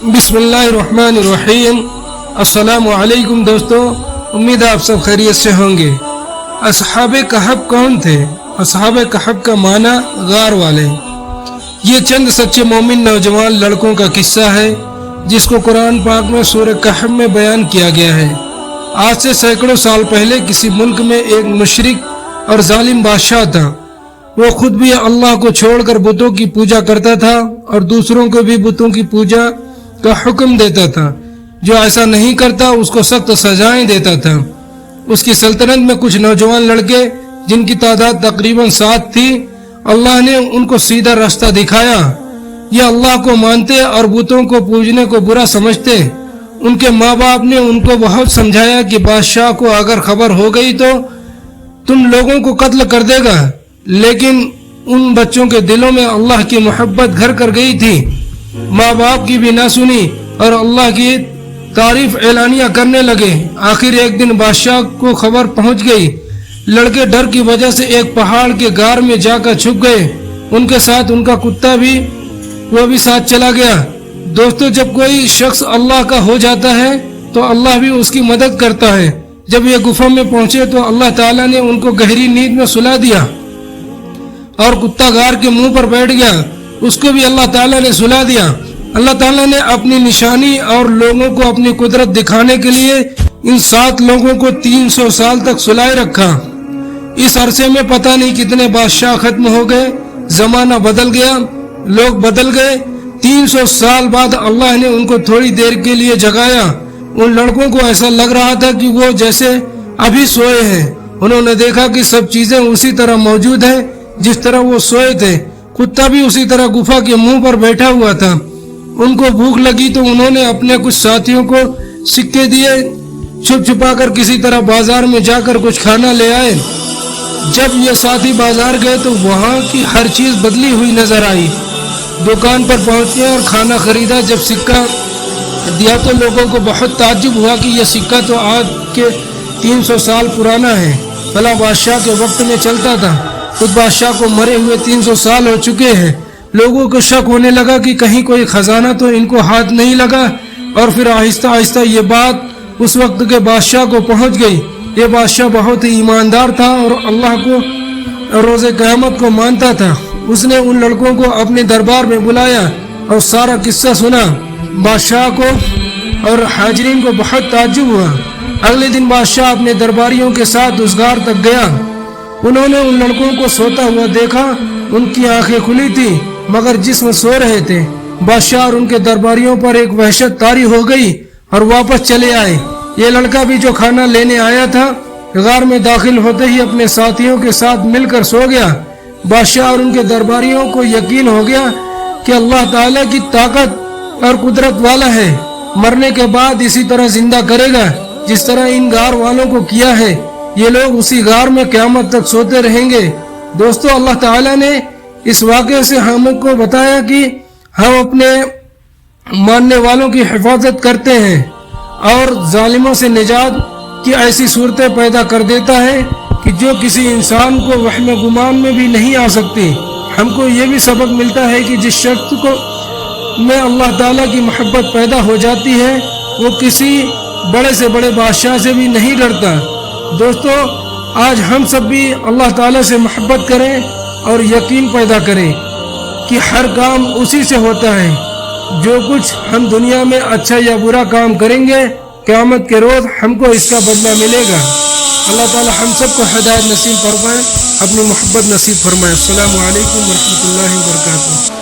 بسم اللہ الرحمن الرحیم۔ السلام علیکم دوستو، امید آپ سب خیریت سے ہوں گے۔ اصحاب کہف کون تھے؟ اصحاب کہف کا معنی غار والے۔ یہ چند سچے مومن نوجوان لڑکوں کا قصہ ہے جس کو قرآن پاک میں سورہ کہف میں بیان کیا گیا ہے۔ آج سے سینکڑوں سال پہلے کسی ملک میں ایک مشرک اور ظالم بادشاہ تھا۔ وہ خود بھی اللہ کو چھوڑ کر بتوں کی پوجا کرتا تھا اور دوسروں کو بھی بتوں کی پوجا کا حکم دیتا تھا۔ جو ایسا نہیں کرتا اس کو سخت سزائیں دیتا تھا۔ اس کی سلطنت میں کچھ نوجوان لڑکے جن کی تعداد تقریباً 7 تھی، اللہ نے ان کو سیدھا راستہ دکھایا۔ یہ اللہ کو مانتے اور بتوں کو پوجنے کو برا سمجھتے۔ ان کے ماں باپ نے ان کو بہت سمجھایا کہ بادشاہ کو اگر خبر ہو گئی تو تم لوگوں کو قتل کر دے گا، لیکن ان بچوں کے دلوں میں اللہ کی محبت گھر کر گئی تھی۔ ماں باپ کی بھی نہ سنی اور اللہ کی تعریف اعلانیہ کرنے لگے۔ آخر ایک دن بادشاہ کو خبر پہنچ گئی۔ لڑکے ڈر کی وجہ سے ایک پہاڑ کے غار میں جا کر چھپ گئے۔ ان کے ساتھ ان کا کتا بھی ساتھ چلا گیا۔ دوستو، جب کوئی شخص اللہ کا ہو جاتا ہے تو اللہ بھی اس کی مدد کرتا ہے۔ جب یہ گفا میں پہنچے تو اللہ تعالیٰ نے ان کو گہری نیند میں سلا دیا اور کتا غار کے منہ پر بیٹھ گیا، اس کو بھی اللہ تعالیٰ نے سلا دیا۔ اللہ تعالیٰ نے اپنی نشانی اور لوگوں کو اپنی قدرت دکھانے کے لیے ان 7 لوگوں کو 300 سال تک سلائے رکھا۔ اس عرصے میں پتہ نہیں کتنے بادشاہ ختم ہو گئے، زمانہ بدل گیا، لوگ بدل گئے۔ 300 سال بعد اللہ نے ان کو تھوڑی دیر کے لیے جگایا۔ ان لڑکوں کو ایسا لگ رہا تھا کہ وہ جیسے ابھی سوئے ہیں۔ انہوں نے دیکھا کہ سب چیزیں اسی طرح موجود ہیں جس طرح وہ سوئے تھے۔ کتا بھی اسی طرح گفا کے منہ پر بیٹھا ہوا تھا۔ ان کو بھوک لگی تو انہوں نے اپنے کچھ ساتھیوں کو سکے دیے، چھپ چھپا کر کسی طرح بازار میں جا کر کچھ کھانا لے آئے۔ جب یہ ساتھی بازار گئے تو وہاں کی ہر چیز بدلی ہوئی نظر آئی۔ دکان پر پہنچے اور کھانا خریدا۔ جب سکہ دیا تو لوگوں کو بہت تعجب ہوا کہ یہ سکہ تو آج کے 300 سال پرانا ہے، فلاں بادشاہ کے وقت میں چلتا تھا۔ اس بادشاہ کو مرے ہوئے 300 سال ہو چکے ہیں۔ لوگوں کو شک ہونے لگا کہ کہیں کوئی خزانہ تو ان کو ہاتھ نہیں لگا، اور پھر آہستہ آہستہ یہ بات اس وقت کے بادشاہ کو پہنچ گئی۔ یہ بادشاہ بہت ہی ایماندار تھا اور اللہ کو روز قیامت کو مانتا تھا۔ اس نے ان لڑکوں کو اپنے دربار میں بلایا اور سارا قصہ سنا۔ بادشاہ کو اور حاضرین کو بہت تعجب ہوا۔ اگلے دن بادشاہ اپنے درباریوں کے ساتھ اس غار تک گیا۔ انہوں نے ان لڑکوں کو سوتا ہوا دیکھا۔ ان کی آنکھیں کھلی تھی مگر جسم سو رہے تھے۔ بادشاہ اور ان کے درباریوں پر ایک وحشت طاری ہو گئی اور واپس چلے آئے۔ یہ لڑکا بھی جو کھانا لینے آیا تھا غار میں داخل ہوتے ہی اپنے ساتھیوں کے ساتھ مل کر سو گیا۔ بادشاہ اور ان کے درباریوں کو یقین ہو گیا کہ اللہ تعالیٰ کی طاقت اور قدرت والا ہے، مرنے کے بعد اسی طرح زندہ کرے گا جس طرح ان غار والوں کو کیا ہے۔ یہ لوگ اسی غار میں قیامت تک سوتے رہیں گے۔ دوستو، اللہ تعالیٰ نے اس واقعے سے ہم کو بتایا کہ ہم اپنے ماننے والوں کی حفاظت کرتے ہیں اور ظالموں سے نجات کی ایسی صورتیں پیدا کر دیتا ہے کہ جو کسی انسان کو وہم گمان میں بھی نہیں آ سکتی۔ ہم کو یہ بھی سبق ملتا ہے کہ جس شخص کو میں اللہ تعالیٰ کی محبت پیدا ہو جاتی ہے وہ کسی بڑے سے بڑے بادشاہ سے بھی نہیں ڈرتا۔ دوستو، آج ہم سب بھی اللہ تعالیٰ سے محبت کریں اور یقین پیدا کریں کہ ہر کام اسی سے ہوتا ہے۔ جو کچھ ہم دنیا میں اچھا یا برا کام کریں گے قیامت کے روز ہم کو اس کا بدلہ ملے گا۔ اللہ تعالیٰ ہم سب کو ہدایت نصیب فرمائے، اپنی محبت نصیب فرمائے۔ السلام علیکم ورحمۃ اللہ وبرکاتہ۔